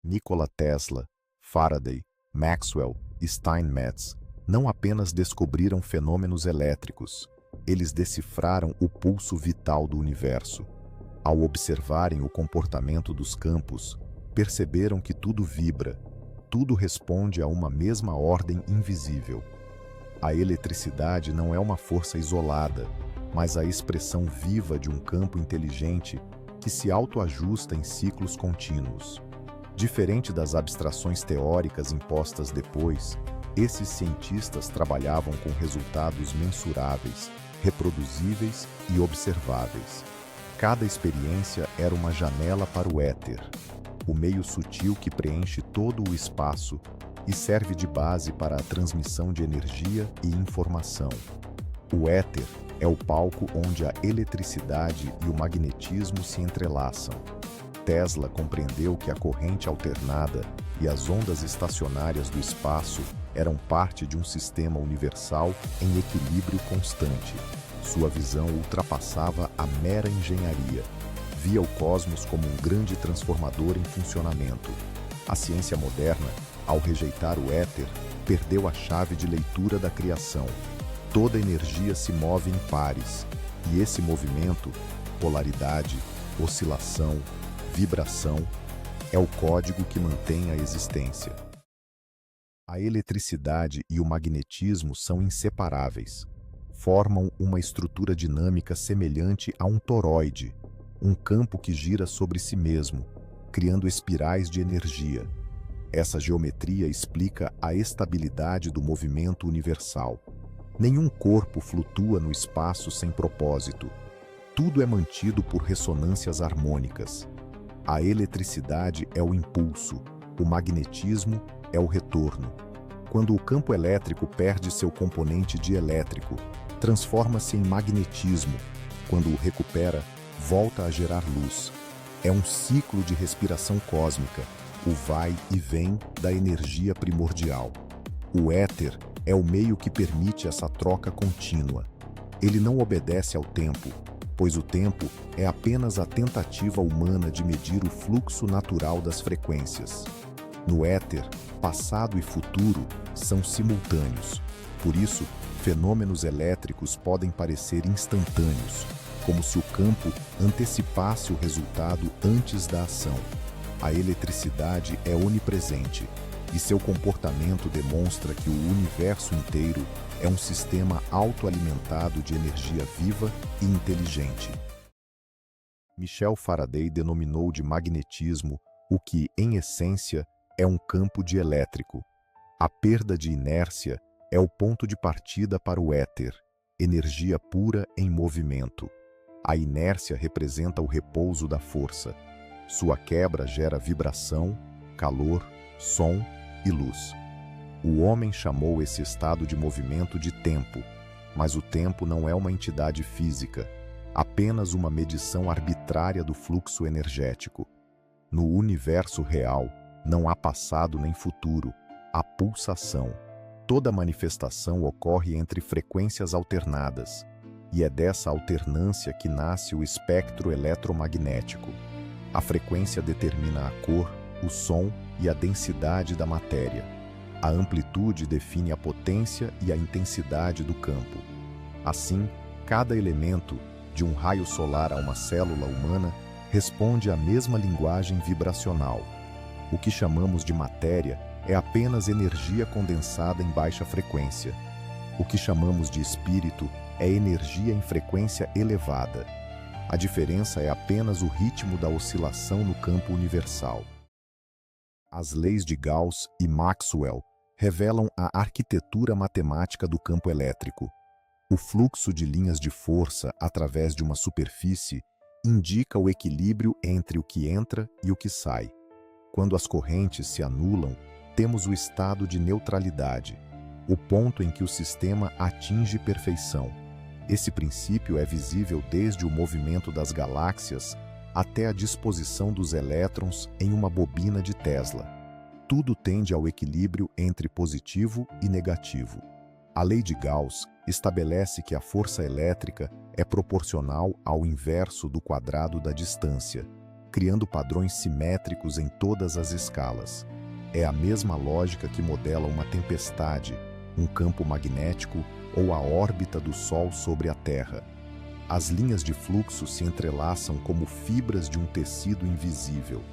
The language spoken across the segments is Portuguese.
Nikola Tesla, Faraday, Maxwell e Steinmetz não apenas descobriram fenômenos elétricos, eles decifraram o pulso vital do universo. Ao observarem o comportamento dos campos, perceberam que tudo vibra, tudo responde a uma mesma ordem invisível. A eletricidade não é uma força isolada, mas a expressão viva de um campo inteligente que se autoajusta em ciclos contínuos. Diferente das abstrações teóricas impostas depois, esses cientistas trabalhavam com resultados mensuráveis, reproduzíveis e observáveis. Cada experiência era uma janela para o éter, o meio sutil que preenche todo o espaço e serve de base para a transmissão de energia e informação. O éter é o palco onde a eletricidade e o magnetismo se entrelaçam. Tesla compreendeu que a corrente alternada e as ondas estacionárias do espaço eram parte de um sistema universal em equilíbrio constante. Sua visão ultrapassava a mera engenharia. Via o cosmos como um grande transformador em funcionamento. A ciência moderna, ao rejeitar o éter, perdeu a chave de leitura da criação. Toda energia se move em pares, e esse movimento, polaridade, oscilação, vibração, é o código que mantém a existência. A eletricidade e o magnetismo são inseparáveis. Formam uma estrutura dinâmica semelhante a um toroide, um campo que gira sobre si mesmo, criando espirais de energia. Essa geometria explica a estabilidade do movimento universal. Nenhum corpo flutua no espaço sem propósito. Tudo é mantido por ressonâncias harmônicas. A eletricidade é o impulso, o magnetismo é o retorno. Quando o campo elétrico perde seu componente dielétrico, transforma-se em magnetismo. Quando o recupera, volta a gerar luz. É um ciclo de respiração cósmica, o vai e vem da energia primordial. O éter é o meio que permite essa troca contínua. Ele não obedece ao tempo, pois o tempo é apenas a tentativa humana de medir o fluxo natural das frequências. No éter, passado e futuro são simultâneos. Por isso, fenômenos elétricos podem parecer instantâneos, como se o campo antecipasse o resultado antes da ação. A eletricidade é onipresente, e seu comportamento demonstra que o universo inteiro é um sistema autoalimentado de energia viva e inteligente. Michel Faraday denominou de magnetismo o que, em essência, é um campo dielétrico. A perda de inércia é o ponto de partida para o éter, energia pura em movimento. A inércia representa o repouso da força. Sua quebra gera vibração, calor, som e luz. O homem chamou esse estado de movimento de tempo, mas o tempo não é uma entidade física, apenas uma medição arbitrária do fluxo energético. No universo real, não há passado nem futuro, há pulsação. Toda manifestação ocorre entre frequências alternadas, e é dessa alternância que nasce o espectro eletromagnético. A frequência determina a cor, o som e a densidade da matéria. A amplitude define a potência e a intensidade do campo. Assim, cada elemento, de um raio solar a uma célula humana, responde à mesma linguagem vibracional. O que chamamos de matéria é apenas energia condensada em baixa frequência. O que chamamos de espírito é energia em frequência elevada. A diferença é apenas o ritmo da oscilação no campo universal. As leis de Gauss e Maxwell revelam a arquitetura matemática do campo elétrico. O fluxo de linhas de força através de uma superfície indica o equilíbrio entre o que entra e o que sai. Quando as correntes se anulam, temos o estado de neutralidade, o ponto em que o sistema atinge perfeição. Esse princípio é visível desde o movimento das galáxias até a disposição dos elétrons em uma bobina de Tesla. Tudo tende ao equilíbrio entre positivo e negativo. A lei de Gauss estabelece que a força elétrica é proporcional ao inverso do quadrado da distância. criando padrões simétricos em todas as escalas. É a mesma lógica que modela uma tempestade, um campo magnético ou a órbita do Sol sobre a Terra. As linhas de fluxo se entrelaçam como fibras de um tecido invisível.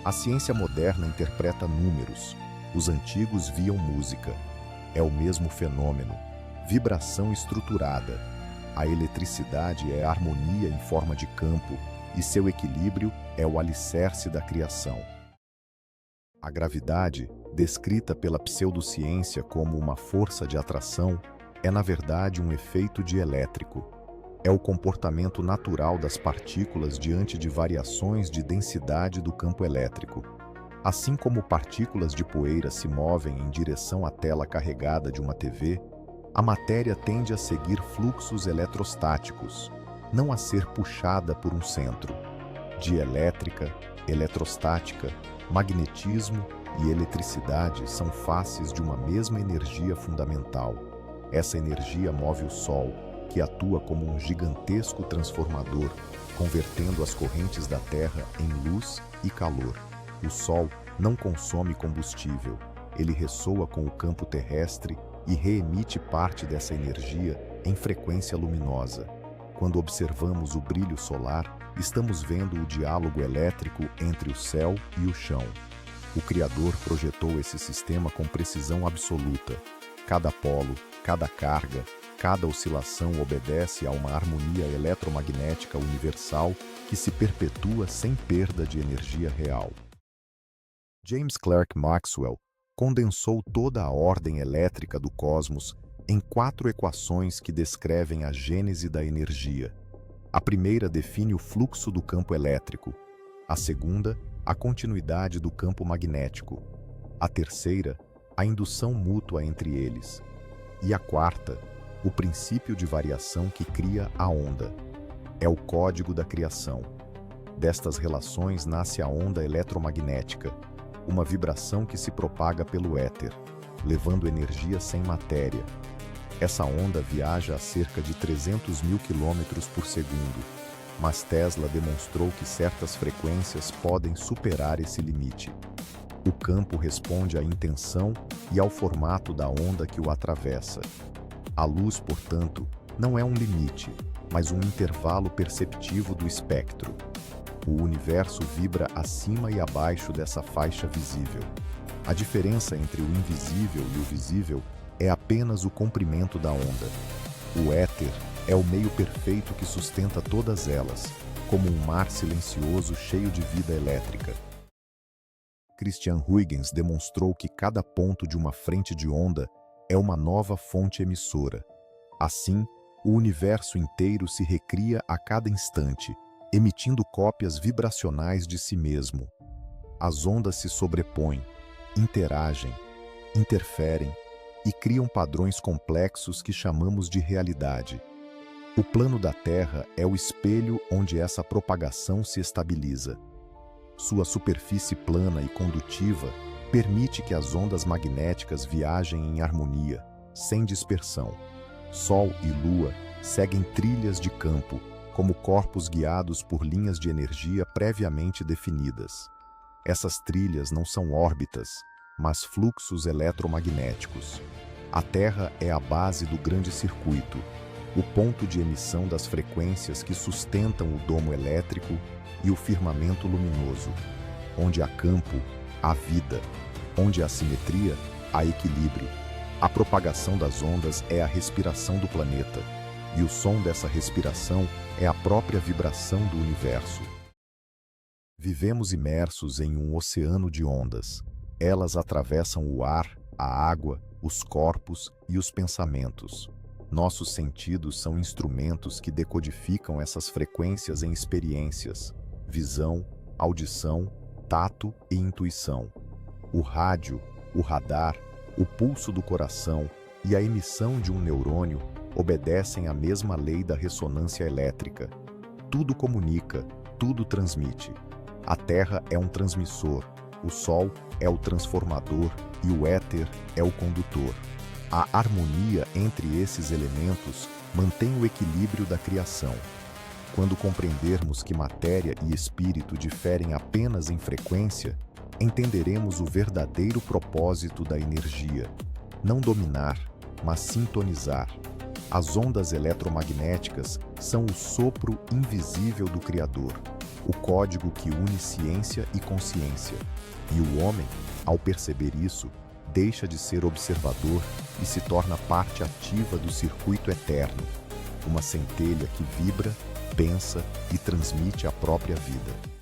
A ciência moderna interpreta números, os antigos viam música. É o mesmo fenômeno, vibração estruturada. A eletricidade é harmonia em forma de campo e seu equilíbrio é o alicerce da criação. A gravidade, descrita pela pseudociência como uma força de atração, é na verdade um efeito dielétrico. É o comportamento natural das partículas diante de variações de densidade do campo elétrico. Assim como partículas de poeira se movem em direção à tela carregada de uma TV, a matéria tende a seguir fluxos eletrostáticos, não a ser puxada por um centro. Dielétrica, eletrostática, magnetismo e eletricidade são faces de uma mesma energia fundamental. Essa energia move o Sol, que atua como um gigantesco transformador, convertendo as correntes da Terra em luz e calor. O Sol não consome combustível, ele ressoa com o campo terrestre e reemite parte dessa energia em frequência luminosa. Quando observamos o brilho solar, estamos vendo o diálogo elétrico entre o céu e o chão. O Criador projetou esse sistema com precisão absoluta. Cada polo, cada carga, cada oscilação obedece a uma harmonia eletromagnética universal que se perpetua sem perda de energia real. James Clerk Maxwell condensou toda a ordem elétrica do cosmos em 4 equações que descrevem a gênese da energia. A primeira define o fluxo do campo elétrico, a segunda, a continuidade do campo magnético, a terceira, a indução mútua entre eles, e a quarta, o princípio de variação que cria a onda. É o código da criação. Destas relações nasce a onda eletromagnética, uma vibração que se propaga pelo éter, levando energia sem matéria. Essa onda viaja a cerca de 300 mil quilômetros por segundo, mas Tesla demonstrou que certas frequências podem superar esse limite. O campo responde à intenção e ao formato da onda que o atravessa. A luz, portanto, não é um limite, mas um intervalo perceptivo do espectro. O universo vibra acima e abaixo dessa faixa visível. A diferença entre o invisível e o visível é apenas o comprimento da onda. O éter é o meio perfeito que sustenta todas elas, como um mar silencioso cheio de vida elétrica. Christian Huygens demonstrou que cada ponto de uma frente de onda é uma nova fonte emissora. Assim, o universo inteiro se recria a cada instante, emitindo cópias vibracionais de si mesmo. As ondas se sobrepõem, interagem, interferem e criam padrões complexos que chamamos de realidade. O plano da Terra é o espelho onde essa propagação se estabiliza. Sua superfície plana e condutiva permite que as ondas magnéticas viajem em harmonia, sem dispersão. Sol e Lua seguem trilhas de campo, como corpos guiados por linhas de energia previamente definidas. Essas trilhas não são órbitas, mas fluxos eletromagnéticos. A Terra é a base do grande circuito, o ponto de emissão das frequências que sustentam o domo elétrico e o firmamento luminoso. Onde há campo, há vida. Onde há simetria, há equilíbrio. A propagação das ondas é a respiração do planeta, e o som dessa respiração é a própria vibração do universo. Vivemos imersos em um oceano de ondas. Elas atravessam o ar, a água, os corpos e os pensamentos. Nossos sentidos são instrumentos que decodificam essas frequências em experiências, visão, audição, tato e intuição. O rádio, o radar, o pulso do coração e a emissão de um neurônio obedecem à mesma lei da ressonância elétrica. Tudo comunica, tudo transmite. A Terra é um transmissor, o Sol é o transformador e o éter é o condutor. A harmonia entre esses elementos mantém o equilíbrio da criação. Quando compreendermos que matéria e espírito diferem apenas em frequência, entenderemos o verdadeiro propósito da energia: não dominar, mas sintonizar. As ondas eletromagnéticas são o sopro invisível do Criador, o código que une ciência e consciência. E o homem, ao perceber isso, deixa de ser observador e se torna parte ativa do circuito eterno, uma centelha que vibra, pensa e transmite a própria vida.